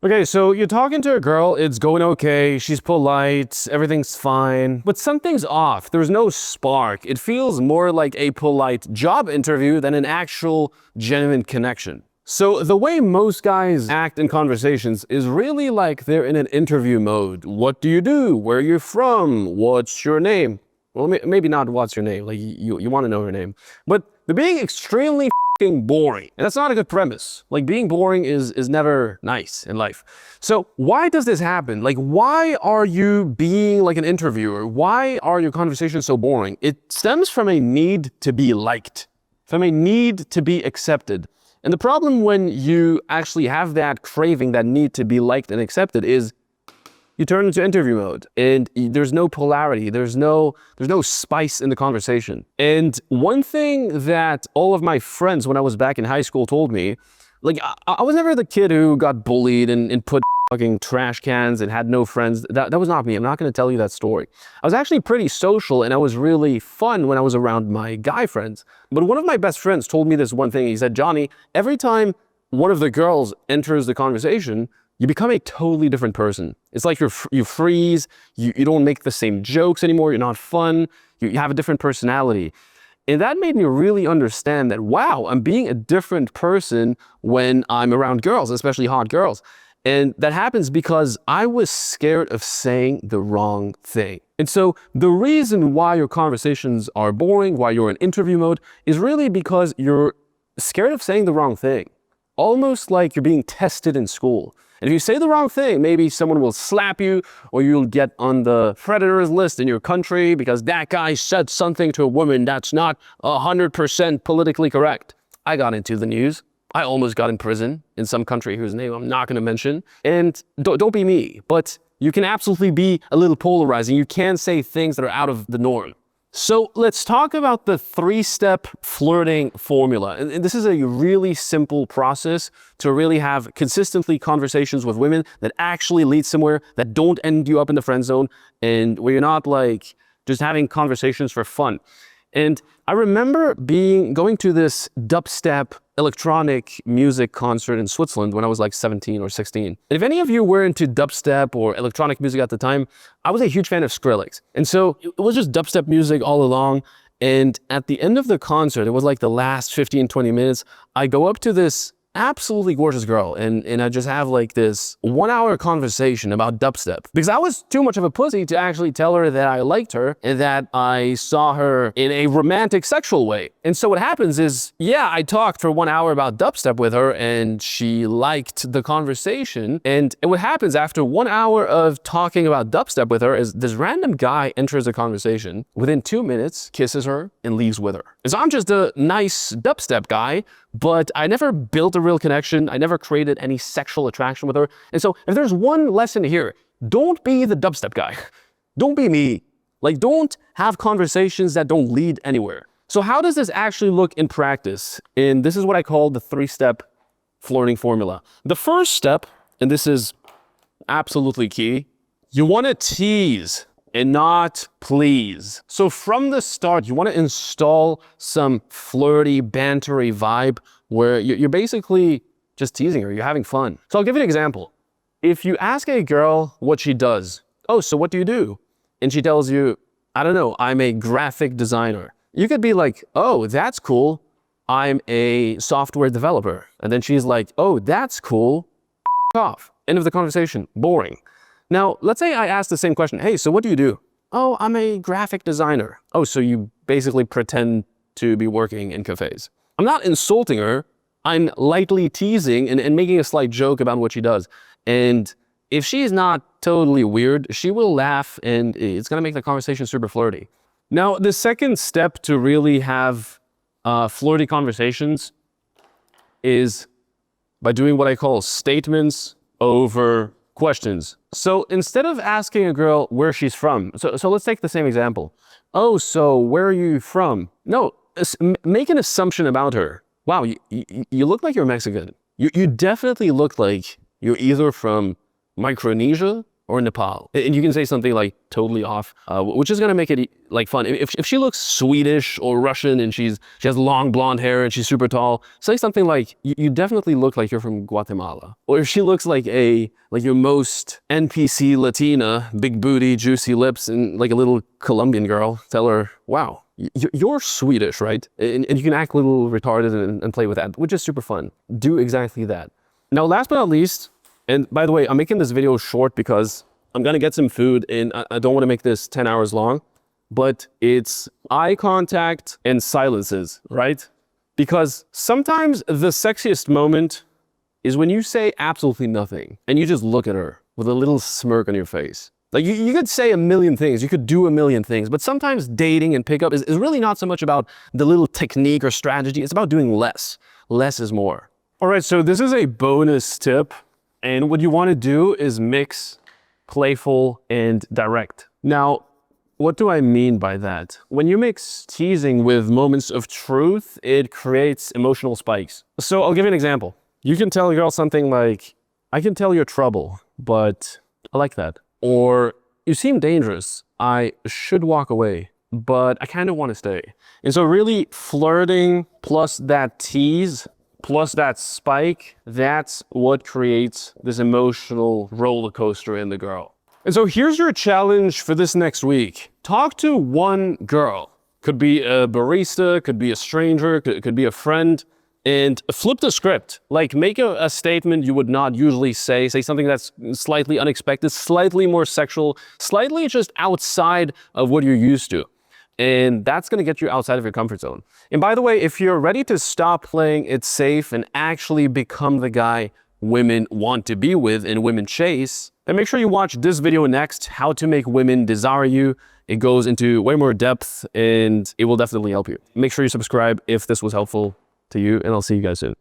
Okay, so you're talking to a girl, it's going okay, she's polite, everything's fine, but something's off. There's no spark. It feels more like a polite job interview than an actual genuine connection. So the way most guys act in conversations is really like they're in an interview mode. What do you do? Where are you from? What's your name? Well, maybe not what's your name, like you want to know her name. But they're being extremely boring. And that's not a good premise. Like being boring is never nice in life. So why does this happen? Like why are you being like an interviewer? Why are your conversations so boring? It stems from a need to be liked, from a need to be accepted. And the problem when you actually have that craving, that need to be liked and accepted is you turn into interview mode and there's no polarity, there's no spice in the conversation. And one thing that all of my friends when I was back in high school told me, like I was never the kid who got bullied and put fucking trash cans and had no friends. That was not me. I'm not going to tell you that story. I was actually pretty social and I was really fun when I was around my guy friends. But one of my best friends told me this one thing. He said, Johnny, every time one of the girls enters the conversation, you become a totally different person. It's like you freeze, you don't make the same jokes anymore, you're not fun, you have a different personality. And that made me really understand that, wow, I'm being a different person when I'm around girls, especially hot girls. And that happens because I was scared of saying the wrong thing. And so the reason why your conversations are boring, why you're in interview mode, is really because you're scared of saying the wrong thing. Almost like you're being tested in school. And if you say the wrong thing, maybe someone will slap you or you'll get on the predators list in your country because that guy said something to a woman that's not 100% politically correct. I got into the news. I almost got in prison in some country whose name I'm not going to mention. And don't be me, but you can absolutely be a little polarizing. You can say things that are out of the norm. So let's talk about the 3-step flirting formula. And this is a really simple process to really have consistently conversations with women that actually lead somewhere, that don't end you up in the friend zone, and where you're not like just having conversations for fun. And I remember going to this dubstep electronic music concert in Switzerland when I was like 17 or 16. And if any of you were into dubstep or electronic music at the time, I was a huge fan of Skrillex. And so it was just dubstep music all along. And at the end of the concert, it was like the last 15, 20 minutes, I go up to this absolutely gorgeous girl and I just have like this 1-hour conversation about dubstep because I was too much of a pussy to actually tell her that I liked her and that I saw her in a romantic sexual way. And so what happens is, yeah, I talked for 1 hour about dubstep with her and she liked the conversation. And what happens after 1 hour of talking about dubstep with her is this random guy enters the conversation, within 2 minutes, kisses her and leaves with her. And so I'm just a nice dubstep guy, but I never built a real connection. I never created any sexual attraction with her. And so if there's one lesson here, don't be the dubstep guy. Don't be me. Like, don't have conversations that don't lead anywhere. So how does this actually look in practice? And this is what I call the 3-step flirting formula. The first step, and this is absolutely key, you want to tease and not please. So from the start, you want to install some flirty, bantery vibe where you're basically just teasing her, you're having fun. So I'll give you an example. If you ask a girl what she does, oh, so what do you do? And she tells you, I don't know, I'm a graphic designer. You could be like, oh, that's cool. I'm a software developer. And then she's like, oh, that's cool. Off. End of the conversation. Boring. Now, let's say I ask the same question. Hey, so what do you do? Oh, I'm a graphic designer. Oh, so you basically pretend to be working in cafes. I'm not insulting her. I'm lightly teasing and making a slight joke about what she does. And if she's not totally weird, she will laugh and it's going to make the conversation super flirty. Now, the second step to really have flirty conversations is by doing what I call statements over questions. So instead of asking a girl where she's from, so let's take the same example. Oh, so where are you from? No, make an assumption about her. Wow, you look like you're Mexican. You definitely look like you're either from Micronesia or Nepal. And you can say something like totally off, which is gonna make it like fun. If she looks Swedish or Russian and she has long blonde hair and she's super tall, say something like, you definitely look like you're from Guatemala. Or if she looks like your most NPC Latina, big booty, juicy lips, and like a little Colombian girl, tell her, wow, you're Swedish, right? And you can act a little retarded and play with that, which is super fun. Do exactly that. Now, last but not least, and by the way, I'm making this video short because I'm gonna get some food and I don't wanna make this 10 hours long, but it's eye contact and silences, right? Because sometimes the sexiest moment is when you say absolutely nothing and you just look at her with a little smirk on your face. Like you could say a million things, you could do a million things, but sometimes dating and pickup is really not so much about the little technique or strategy, it's about doing less. Less is more. All right, so this is a bonus tip. And what you want to do is mix playful and direct. Now, what do I mean by that? When you mix teasing with moments of truth, it creates emotional spikes. So I'll give you an example. You can tell a girl something like, I can tell you're trouble, but I like that. Or, you seem dangerous. I should walk away, but I kind of want to stay. And so really flirting plus that tease plus that spike, that's what creates this emotional roller coaster in the girl. And so here's your challenge for this next week. Talk to one girl. Could be a barista, could be a stranger, could be a friend, and flip the script. Like make a statement you would not usually say something that's slightly unexpected, slightly more sexual, slightly just outside of what you're used to. And that's gonna get you outside of your comfort zone. And by the way, if you're ready to stop playing it safe and actually become the guy women want to be with and women chase, then make sure you watch this video next, how to make women desire you. It goes into way more depth and it will definitely help you. Make sure you subscribe if this was helpful to you, and I'll see you guys soon.